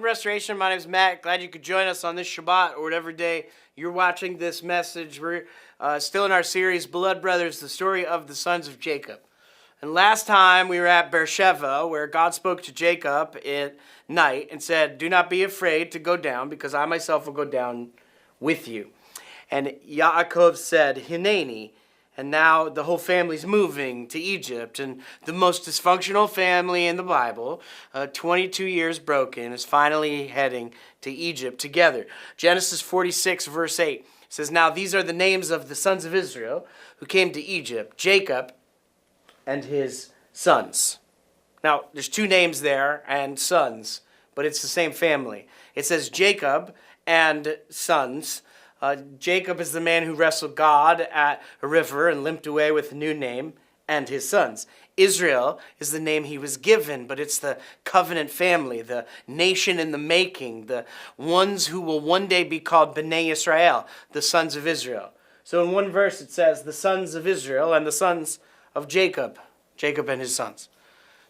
Restoration. My name is Matt. Glad you could join us on this Shabbat or whatever day you're watching this message. We're still in our series, Blood Brothers, the story of the sons of Jacob. And last time we were at Beersheba, where God spoke to Jacob at night and said, "Do not be afraid to go down, because I myself will go down with you." And Yaakov said, "Hineni." And now the whole family's moving to Egypt. And the most dysfunctional family in the Bible, 22 years broken, is finally heading to Egypt together. Genesis 46, verse 8 says, "Now these are the names of the sons of Israel who came to Egypt, Jacob and his sons." Now, there's two names there and sons, but it's the same family. It says Jacob and sons. Jacob is the man who wrestled God at a river and limped away with a new name, and his sons. Israel is the name he was given, but it's the covenant family, the nation in the making, the ones who will one day be called Bnei Israel, the sons of Israel. So in one verse it says, the sons of Israel and the sons of Jacob, Jacob and his sons.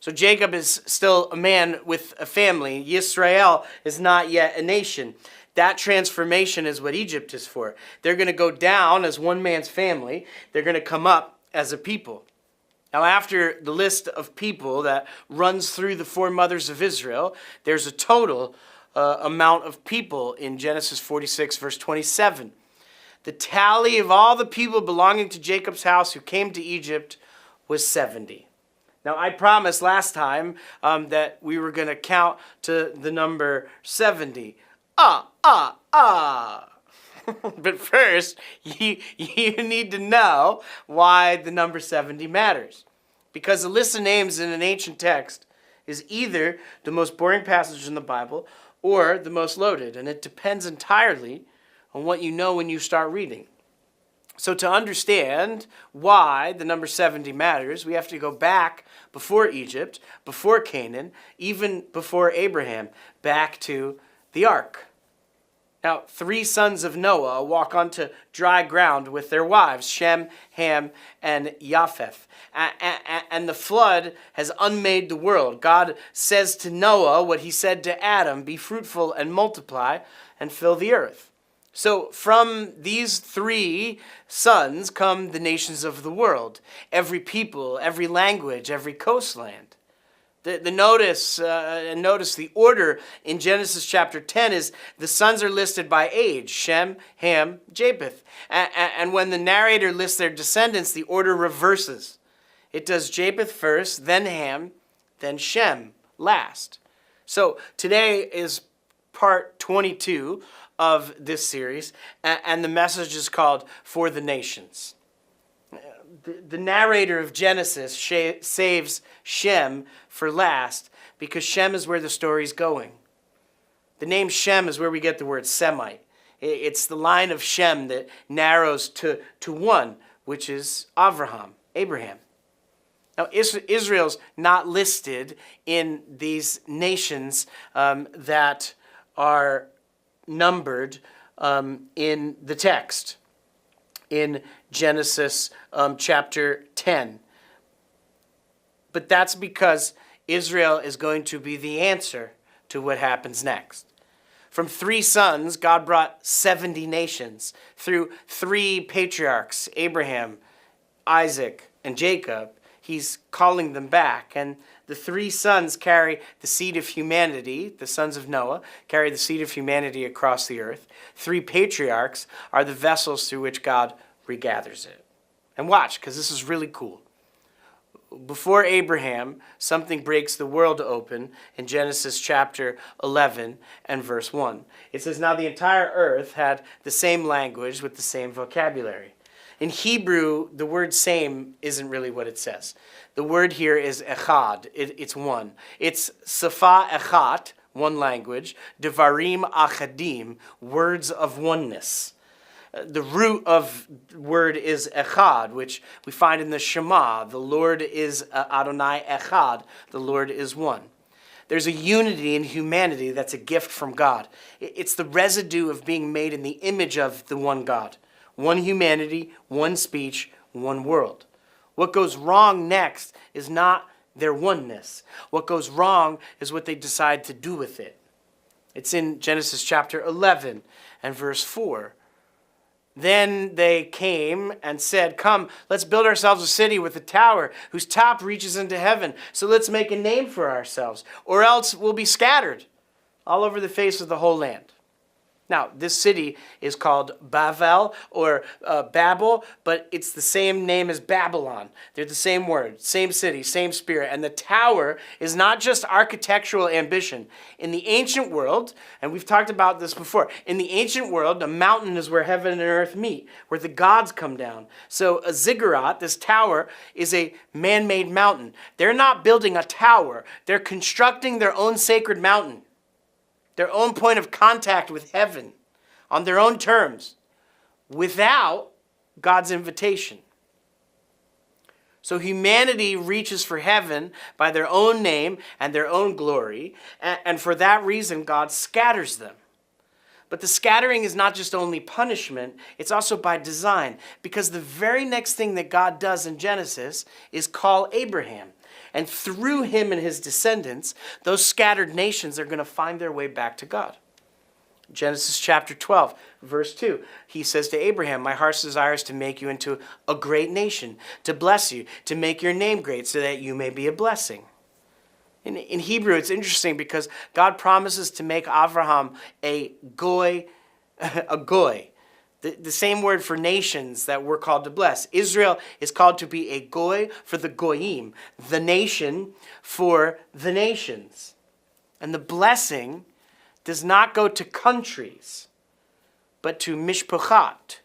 So Jacob is still a man with a family. Yisrael is not yet a nation. That transformation is what Egypt is for. They're going to go down as one man's family. They're going to come up as a people. Now, after the list of people that runs through the four mothers of Israel, there's a total amount of people in Genesis 46, verse 27. The tally of all the people belonging to Jacob's house who came to Egypt was 70. Now, I promised last time that we were going to count to the number 70. But first, you need to know why the number 70 matters. Because the list of names in an ancient text is either the most boring passage in the Bible or the most loaded. And it depends entirely on what you know when you start reading. So to understand why the number 70 matters, we have to go back before Egypt, before Canaan, even before Abraham, back to the ark. Now, 3 sons of Noah walk onto dry ground with their wives, Shem, Ham, and Japheth. And the flood has unmade the world. God says to Noah what he said to Adam, "Be fruitful and multiply and fill the earth." So from these 3 sons come the nations of the world, every people, every language, every coastland. Notice the order in Genesis chapter 10 is the sons are listed by age, Shem, Ham, Japheth. And when the narrator lists their descendants, the order reverses. It does Japheth first, then Ham, then Shem last. So today is part 22 of this series, and the message is called For the Nations. The narrator of Genesis saves Shem for last because Shem is where the story's going. The name Shem is where we get the word Semite. It's the line of Shem that narrows to one, which is Abraham. Now, Israel's not listed in these nations that are numbered in the text in Genesis chapter 10. But that's because Israel is going to be the answer to what happens next. From 3 sons, God brought 70 nations. Through 3 patriarchs, Abraham, Isaac, and Jacob, he's calling them back. And the 3 sons carry the seed of humanity. The sons of Noah carry the seed of humanity across the earth. 3 patriarchs are the vessels through which God regathers it. And watch, because this is really cool. Before Abraham, something breaks the world open in Genesis chapter 11 and verse 1. It says, "Now the entire earth had the same language with the same vocabulary." In Hebrew, the word same isn't really what it says. The word here is echad. It's one. It's safa echat, one language, devarim achadim, words of oneness. The root of the word is echad, which we find in the Shema. The Lord is Adonai echad. The Lord is one. There's a unity in humanity that's a gift from God. It's the residue of being made in the image of the one God. One humanity, one speech, one world. What goes wrong next is not their oneness. What goes wrong is what they decide to do with it. It's in Genesis chapter 11 and verse 4. Then they came and said, "Come, let's build ourselves a city with a tower whose top reaches into heaven. So let's make a name for ourselves, or else we'll be scattered all over the face of the whole land." Now, this city is called Bavel or Babel, but it's the same name as Babylon. They're the same word, same city, same spirit. And the tower is not just architectural ambition. In the ancient world, and we've talked about this before, in the ancient world, a mountain is where heaven and earth meet, where the gods come down. So a ziggurat, this tower, is a man-made mountain. They're not building a tower. They're constructing their own sacred mountain, their own point of contact with heaven on their own terms, without God's invitation. So humanity reaches for heaven by their own name and their own glory, and for that reason God scatters them. But the scattering is not just only punishment, it's also by design, because the very next thing that God does in Genesis is call Abraham. And through him and his descendants, those scattered nations are going to find their way back to God. Genesis chapter 12, verse 2, he says to Abraham, "My heart's desire is to make you into a great nation, to bless you, to make your name great, so that you may be a blessing." In Hebrew, it's interesting because God promises to make Abraham a goy, a goy. The same word for nations that we're called to bless. Israel is called to be a goy for the goyim, the nation for the nations. And the blessing does not go to countries, but to mishpachat.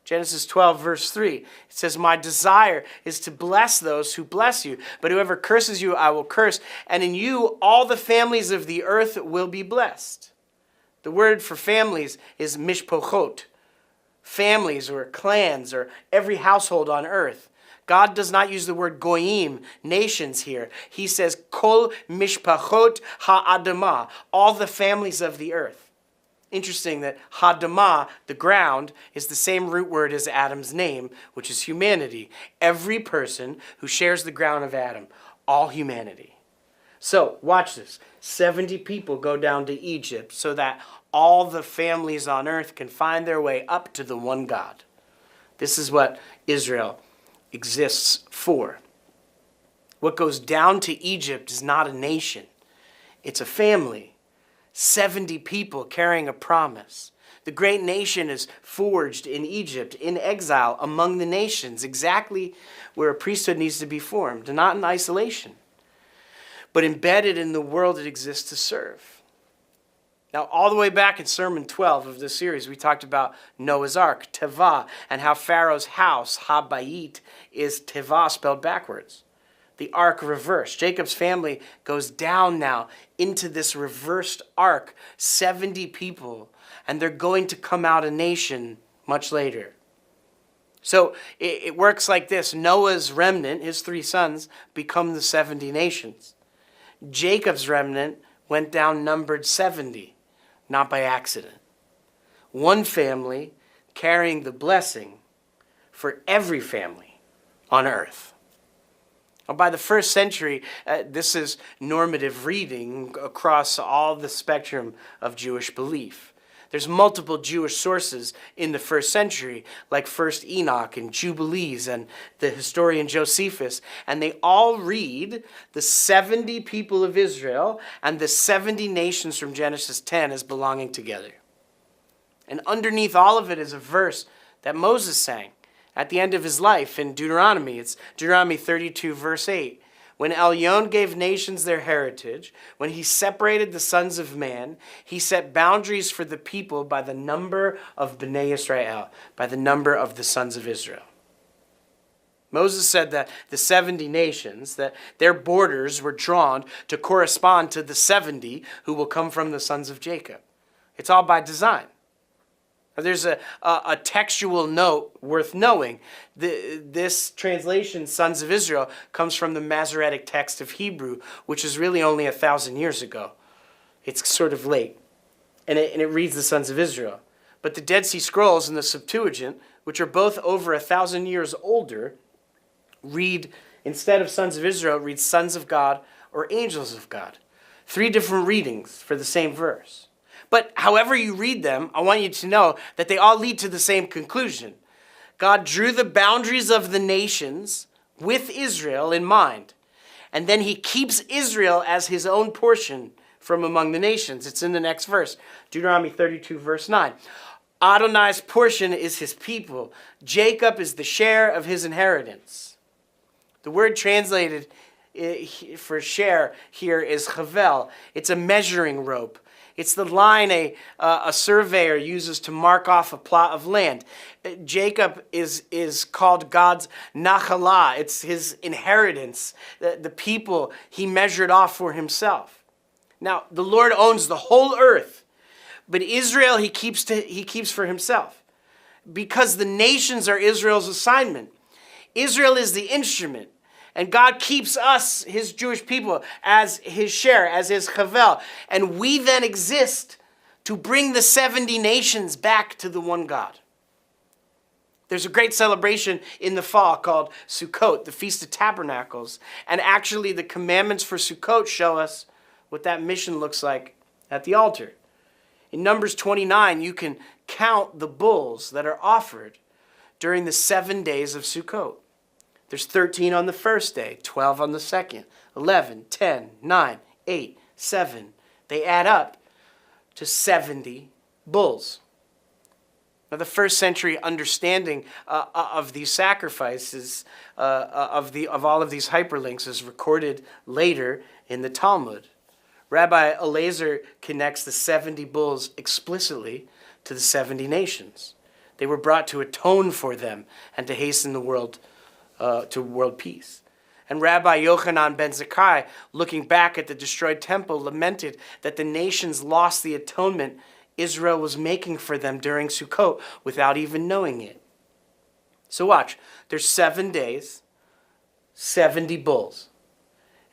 Genesis 12, verse 3, it says, "My desire is to bless those who bless you, but whoever curses you, I will curse, and in you all the families of the earth will be blessed." The word for families is mishpochot, families or clans or every household on earth. God does not use the word goyim, nations here. He says kol mishpachot ha'adamah, all the families of the earth. Interesting that ha'adamah, the ground, is the same root word as Adam's name, which is humanity. Every person who shares the ground of Adam, all humanity. So, watch this. 70 people go down to Egypt so that all the families on earth can find their way up to the one God. This is what Israel exists for. What goes down to Egypt is not a nation. It's a family. 70 people carrying a promise. The great nation is forged in Egypt, in exile, among the nations, exactly where a priesthood needs to be formed, not in isolation, but embedded in the world it exists to serve. Now, all the way back in Sermon 12 of this series, we talked about Noah's Ark, Tevah, and how Pharaoh's house, Habayit, is Tevah spelled backwards. The ark reversed. Jacob's family goes down now into this reversed ark, 70 people, and they're going to come out a nation much later. So it works like this. Noah's remnant, his 3 sons, become the 70 nations. Jacob's remnant went down numbered 70, not by accident. One family carrying the blessing for every family on earth. Now, by the 1st century, this is normative reading across all the spectrum of Jewish belief. There's multiple Jewish sources in the 1st century, like 1st Enoch and Jubilees and the historian Josephus, and they all read the 70 people of Israel and the 70 nations from Genesis 10 as belonging together. And underneath all of it is a verse that Moses sang at the end of his life in Deuteronomy. It's Deuteronomy 32, verse 8. When Elyon gave nations their heritage, when he separated the sons of man, he set boundaries for the people by the number of Bnei Israel, by the number of the sons of Israel. Moses said that the 70 nations, that their borders were drawn to correspond to the 70 who will come from the sons of Jacob. It's all by design. There's a textual note worth knowing. This translation, Sons of Israel, comes from the Masoretic text of Hebrew, which is really only 1,000 years ago. It's sort of late. And it reads the Sons of Israel. But the Dead Sea Scrolls and the Septuagint, which are both over 1,000 years older, read, instead of Sons of Israel, read Sons of God or Angels of God. Three different readings for the same verse. But however you read them, I want you to know that they all lead to the same conclusion. God drew the boundaries of the nations with Israel in mind. And then he keeps Israel as his own portion from among the nations. It's in the next verse, Deuteronomy 32, verse 9. Adonai's portion is his people. Jacob is the share of his inheritance. The word translated for share here is chavel. It's a measuring rope. It's the line a surveyor uses to mark off a plot of land. Jacob is called God's nachalah. It's his inheritance, the people he measured off for himself. Now, the Lord owns the whole earth, but Israel he keeps for himself, because the nations are Israel's assignment. Israel is the instrument. And God keeps us, his Jewish people, as his share, as his chavel. And we then exist to bring the 70 nations back to the one God. There's a great celebration in the fall called Sukkot, the Feast of Tabernacles. And actually the commandments for Sukkot show us what that mission looks like at the altar. In Numbers 29, you can count the bulls that are offered during the 7 days of Sukkot. There's 13 on the first day, 12 on the second, 11, 10, 9, 8, 7. They add up to 70 bulls. Now, the first century understanding of these sacrifices, of all of these hyperlinks, is recorded later in the Talmud. Rabbi Elazar connects the 70 bulls explicitly to the 70 nations. They were brought to atone for them and to hasten the world to world peace. And Rabbi Yochanan ben Zakkai, looking back at the destroyed temple, lamented that the nations lost the atonement Israel was making for them during Sukkot without even knowing it. So watch, there's 7 days, 70 bulls,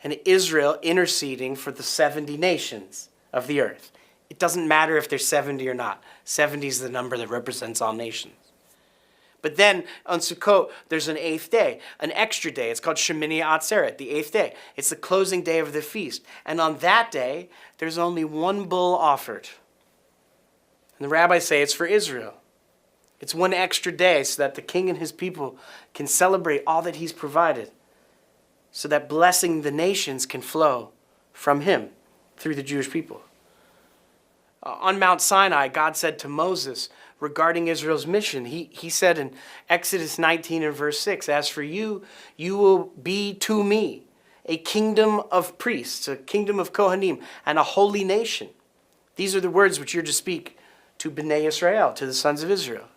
and Israel interceding for the 70 nations of the earth. It doesn't matter if there's 70 or not. 70 is the number that represents all nations. But then on Sukkot, there's an 8th day, an extra day. It's called Shemini Atzeret, the 8th day. It's the closing day of the feast. And on that day, there's only one bull offered. And the rabbis say it's for Israel. It's one extra day so that the king and his people can celebrate all that he's provided, so that blessing the nations can flow from him through the Jewish people. On Mount Sinai, God said to Moses regarding Israel's mission, he said in Exodus 19 and verse 6, "As for you, you will be to me a kingdom of priests, a kingdom of Kohanim, and a holy nation." These are the words which you're to speak to Bnei Israel, to the sons of Israel.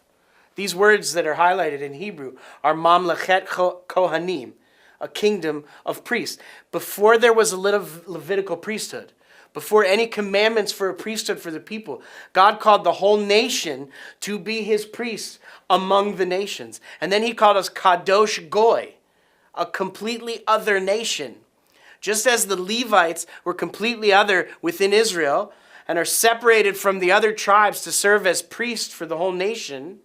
These words that are highlighted in Hebrew are Mamlechet Kohanim, a kingdom of priests. Before there was a Levitical priesthood, before any commandments for a priesthood for the people, God called the whole nation to be his priests among the nations. And then he called us Kadosh Goy, a completely other nation. Just as the Levites were completely other within Israel and are separated from the other tribes to serve as priests for the whole nation,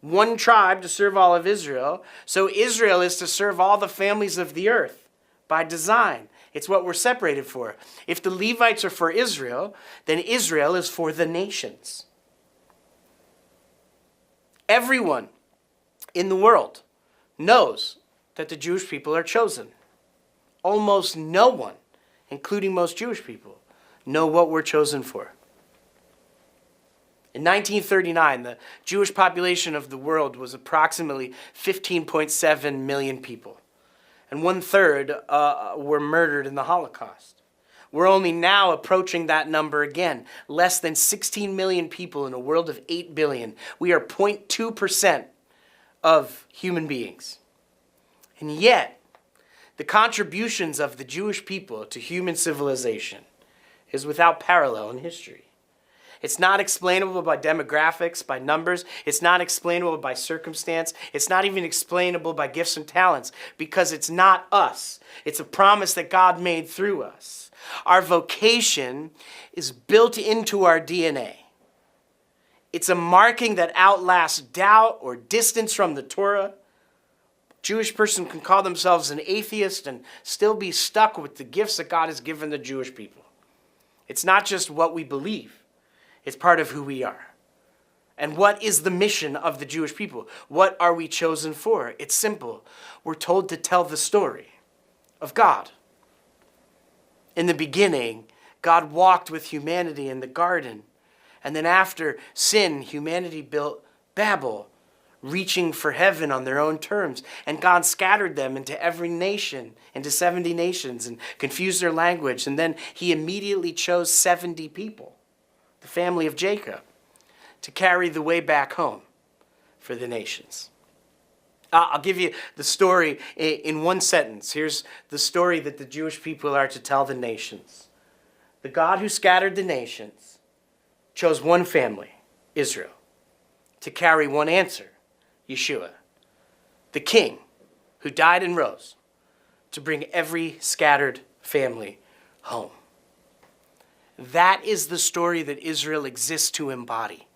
one tribe to serve all of Israel, so Israel is to serve all the families of the earth by design. It's what we're separated for. If the Levites are for Israel, then Israel is for the nations. Everyone in the world knows that the Jewish people are chosen. Almost no one, including most Jewish people, know what we're chosen for. In 1939, the Jewish population of the world was approximately 15.7 million people. And 1/3 were murdered in the Holocaust. We're only now approaching that number again. Less than 16 million people in a world of 8 billion. We are 0.2% of human beings. And yet, the contributions of the Jewish people to human civilization is without parallel in history. It's not explainable by demographics, by numbers. It's not explainable by circumstance. It's not even explainable by gifts and talents, because it's not us. It's a promise that God made through us. Our vocation is built into our DNA. It's a marking that outlasts doubt or distance from the Torah. Jewish person can call themselves an atheist and still be stuck with the gifts that God has given the Jewish people. It's not just what we believe. It's part of who we are. And what is the mission of the Jewish people? What are we chosen for? It's simple. We're told to tell the story of God. In the beginning, God walked with humanity in the garden. And then after sin, humanity built Babel, reaching for heaven on their own terms. And God scattered them into every nation, into 70 nations, and confused their language. And then he immediately chose 70 people, the family of Jacob, to carry the way back home for the nations. I'll give you the story in one sentence. Here's the story that the Jewish people are to tell the nations. The God who scattered the nations chose one family, Israel, to carry one answer, Yeshua, the king who died and rose to bring every scattered family home. That is the story that Israel exists to embody,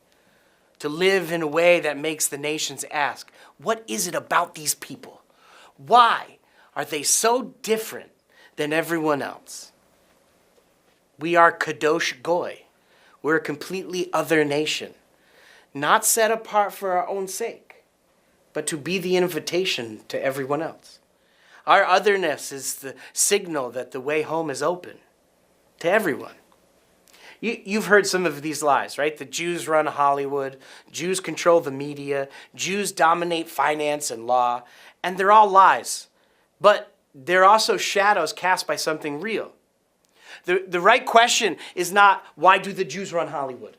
to live in a way that makes the nations ask, what is it about these people? Why are they so different than everyone else? We are Kadosh Goy. We're a completely other nation, not set apart for our own sake, but to be the invitation to everyone else. Our otherness is the signal that the way home is open to everyone. You've heard some of these lies, right? The Jews run Hollywood, Jews control the media, Jews dominate finance and law, and they're all lies. But they're also shadows cast by something real. The right question is not, why do the Jews run Hollywood?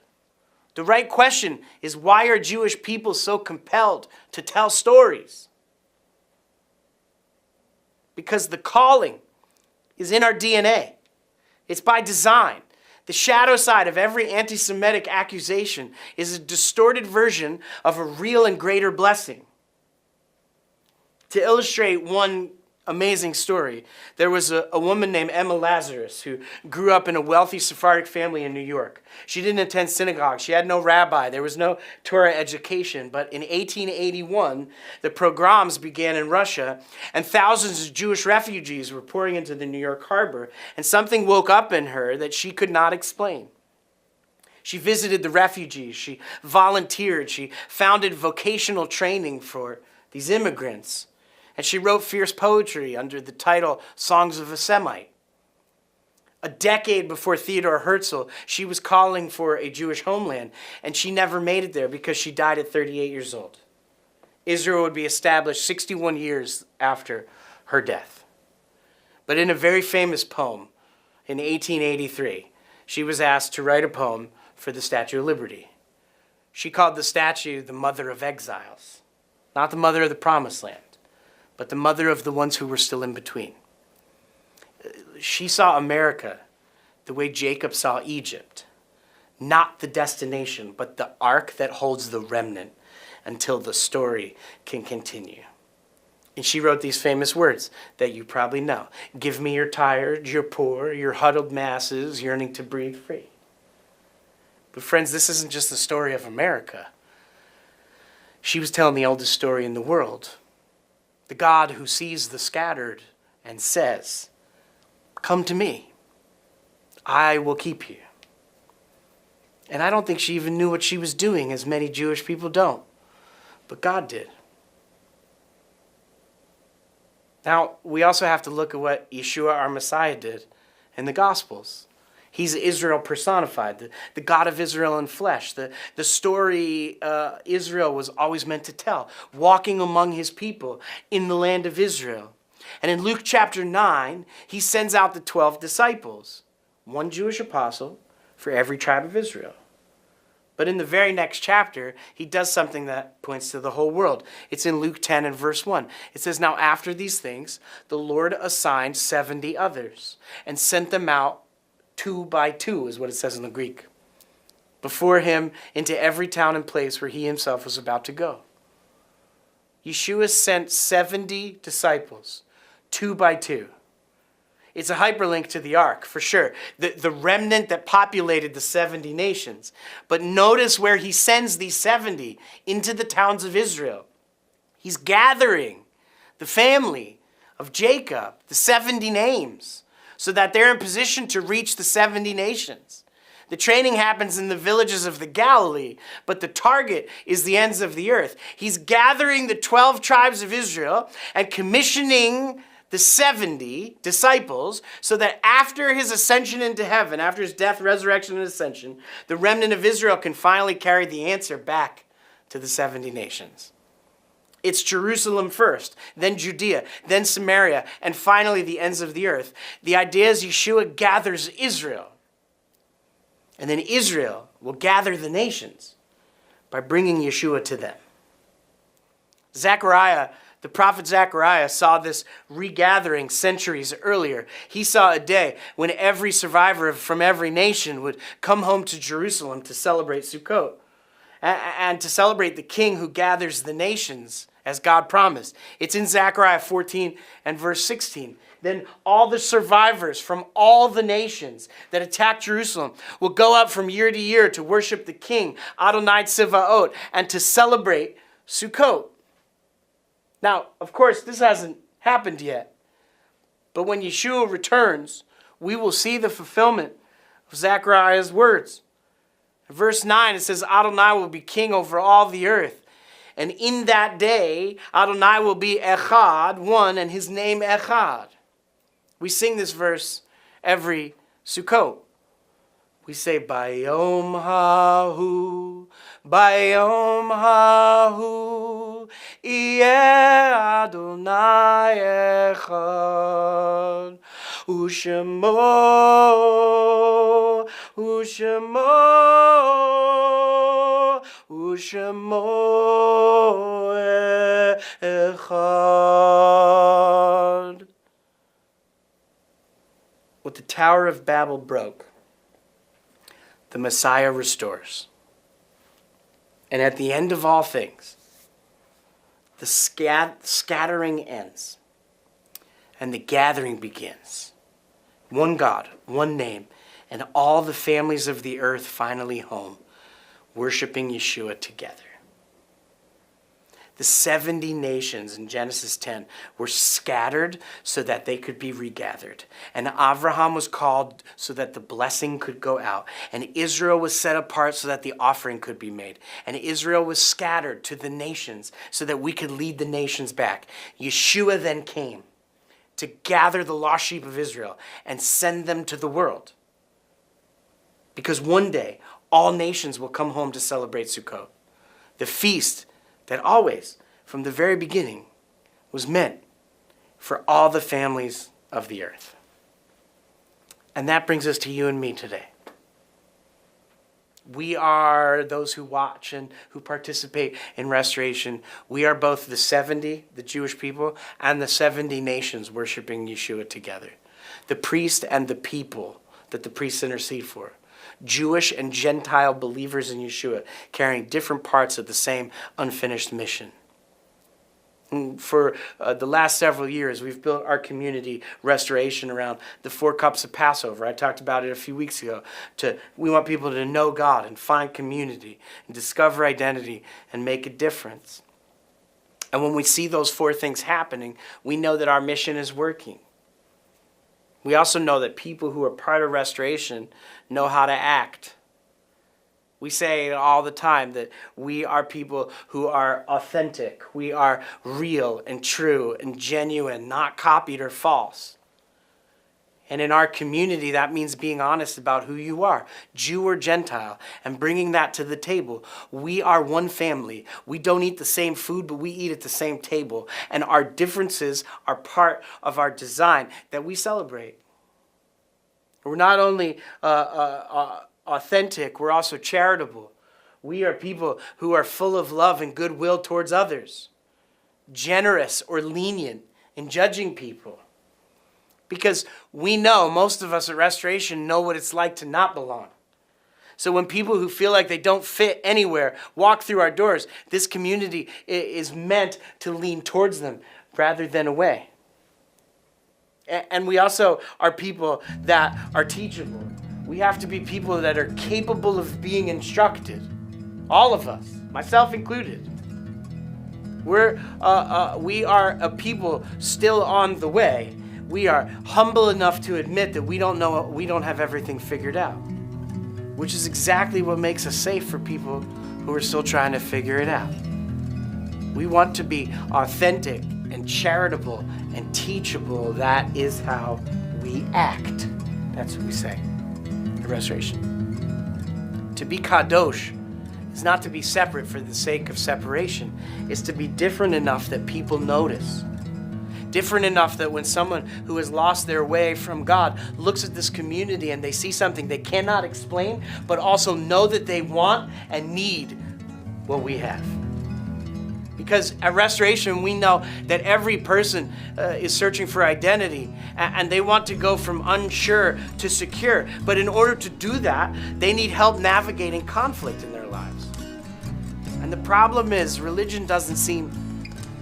The right question is, why are Jewish people so compelled to tell stories? Because the calling is in our DNA. It's by design. The shadow side of every anti-Semitic accusation is a distorted version of a real and greater blessing. To illustrate one amazing story, there was a woman named Emma Lazarus who grew up in a wealthy Sephardic family in New York. She didn't attend synagogue. She had no rabbi. There was no Torah education. But in 1881, the pogroms began in Russia, and thousands of Jewish refugees were pouring into the New York harbor, and something woke up in her that she could not explain. She visited the refugees. She volunteered. She founded vocational training for these immigrants. And she wrote fierce poetry under the title Songs of a Semite. A decade before Theodor Herzl, she was calling for a Jewish homeland, and she never made it there because she died at 38 years old. Israel would be established 61 years after her death. But in a very famous poem in 1883, she was asked to write a poem for the Statue of Liberty. She called the statue the Mother of Exiles, not the Mother of the Promised Land, but the mother of the ones who were still in between. She saw America the way Jacob saw Egypt, not the destination, but the ark that holds the remnant until the story can continue. And she wrote these famous words that you probably know. Give me your tired, your poor, your huddled masses yearning to breathe free. But friends, this isn't just the story of America. She was telling the oldest story in the world. The God who sees the scattered and says, come to me. I will keep you. And I don't think she even knew what she was doing, as many Jewish people don't. But God did. Now, we also have to look at what Yeshua, our Messiah, did in the Gospels. He's Israel personified, the God of Israel in flesh, the story Israel was always meant to tell, walking among his people in the land of Israel. And in Luke chapter 9, he sends out the 12 disciples, one Jewish apostle for every tribe of Israel. But in the very next chapter, he does something that points to the whole world. It's in Luke 10 and verse 1. It says, now after these things, the Lord assigned 70 others and sent them out 2 by 2, is what it says in the Greek, before him into every town and place where he himself was about to go. Yeshua sent 70 disciples, 2 by 2. It's a hyperlink to the ark, for sure. The remnant that populated the 70 nations. But notice where he sends these 70, into the towns of Israel. He's gathering the family of Jacob, the 70 names, so that they're in position to reach the 70 nations. The training happens in the villages of the Galilee, but the target is the ends of the earth. He's gathering the 12 tribes of Israel and commissioning the 70 disciples so that after his ascension into heaven, after his death, resurrection, and ascension, the remnant of Israel can finally carry the answer back to the 70 nations. It's Jerusalem first, then Judea, then Samaria, and finally the ends of the earth. The idea is Yeshua gathers Israel. And then Israel will gather the nations by bringing Yeshua to them. Zechariah, the prophet Zechariah, saw this regathering centuries earlier. He saw a day when every survivor from every nation would come home to Jerusalem to celebrate Sukkot and to celebrate the king who gathers the nations as God promised. It's in Zechariah 14 and verse 16. Then all the survivors from all the nations that attacked Jerusalem will go up from year to year to worship the king, Adonai Tzivaot, and to celebrate Sukkot. Now, of course, this hasn't happened yet. But when Yeshua returns, we will see the fulfillment of Zechariah's words. In verse 9, it says, Adonai will be king over all the earth. And in that day, Adonai will be Echad, one, and his name Echad. We sing this verse every Sukkot. We say, Bayom hahu, Bayom hahu, Yeh Adonai Echad, Ushemo, Ushemo, Ushemo Echad. What the Tower of Babel broke, the Messiah restores. And at the end of all things, the scattering ends and the gathering begins. One God, one name, and all the families of the earth finally home, worshiping Yeshua together. The 70 nations in Genesis 10 were scattered so that they could be regathered. And Abraham was called so that the blessing could go out. And Israel was set apart so that the offering could be made. And Israel was scattered to the nations so that we could lead the nations back. Yeshua then came to gather the lost sheep of Israel and send them to the world. Because one day, all nations will come home to celebrate Sukkot. The feast that always, from the very beginning, was meant for all the families of the earth. And that brings us to you and me today. We are those who watch and who participate in restoration. We are both the 70, the Jewish people, and the 70 nations worshiping Yeshua together. The priest and the people that the priests intercede for. Jewish and Gentile believers in Yeshua carrying different parts of the same unfinished mission. For the last several years, we've built our community restoration around the 4 cups of Passover. I talked about it a few weeks ago. We want people to know God and find community and discover identity and make a difference. And when we see those 4 things happening, we know that our mission is working. We also know that people who are part of restoration know how to act. We say all the time that we are people who are authentic. We are real and true and genuine, not copied or false. And in our community, that means being honest about who you are, Jew or Gentile, and bringing that to the table. We are one family. We don't eat the same food, but we eat at the same table. And our differences are part of our design that we celebrate. We're not only authentic, we're also charitable. We are people who are full of love and goodwill towards others, generous or lenient in judging people. Because we know, most of us at Restoration know what it's like to not belong. So when people who feel like they don't fit anywhere walk through our doors, this community is meant to lean towards them rather than away. And we also are people that are teachable. We have to be people that are capable of being instructed. All of us, myself included. We are a people still on the way. We are humble enough to admit that we don't have everything figured out, which is exactly what makes us safe for people who are still trying to figure it out. We want to be authentic and charitable and teachable. That is how we act. That's what we say at Restoration. To be kadosh is not to be separate for the sake of separation. It's to be different enough that people notice. Different enough that when someone who has lost their way from God looks at this community and they see something they cannot explain, but also know that they want and need what we have. Because at Restoration, we know that every person is searching for identity, and they want to go from unsure to secure. But in order to do that, they need help navigating conflict in their lives. And the problem is, religion doesn't seem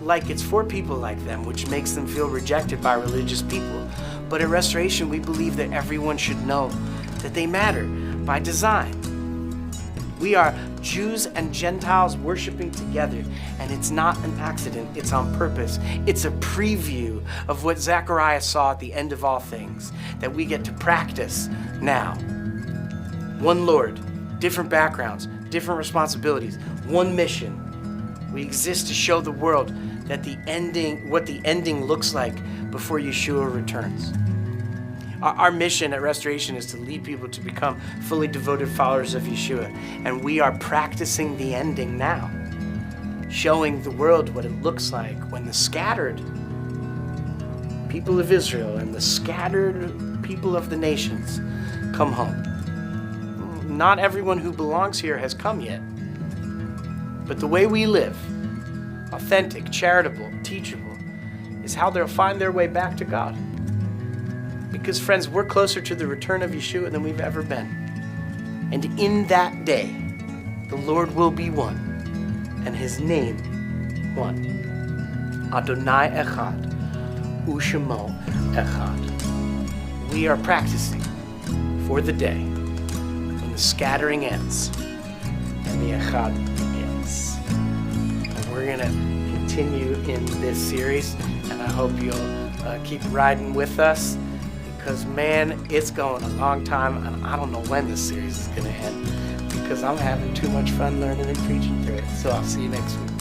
like it's for people like them, which makes them feel rejected by religious people. But at Restoration, we believe that everyone should know that they matter by design. We are Jews and Gentiles worshiping together, and it's not an accident, it's on purpose. It's a preview of what Zechariah saw at the end of all things, that we get to practice now. One Lord, different backgrounds, different responsibilities, one mission. We exist to show the world that what the ending looks like before Yeshua returns. Our mission at Restoration is to lead people to become fully devoted followers of Yeshua. And we are practicing the ending now, showing the world what it looks like when the scattered people of Israel and the scattered people of the nations come home. Not everyone who belongs here has come yet, but the way we live, authentic, charitable, teachable, is how they'll find their way back to God. Because, friends, we're closer to the return of Yeshua than we've ever been. And in that day, the Lord will be one, and his name one. Adonai Echad, Ushemo Echad. We are practicing for the day when the scattering ends and the Echad begins. And we're going to continue in this series, and I hope you'll keep riding with us. Because, man, it's going a long time, and I don't know when this series is going to end, because I'm having too much fun learning and preaching through it. So I'll see you next week.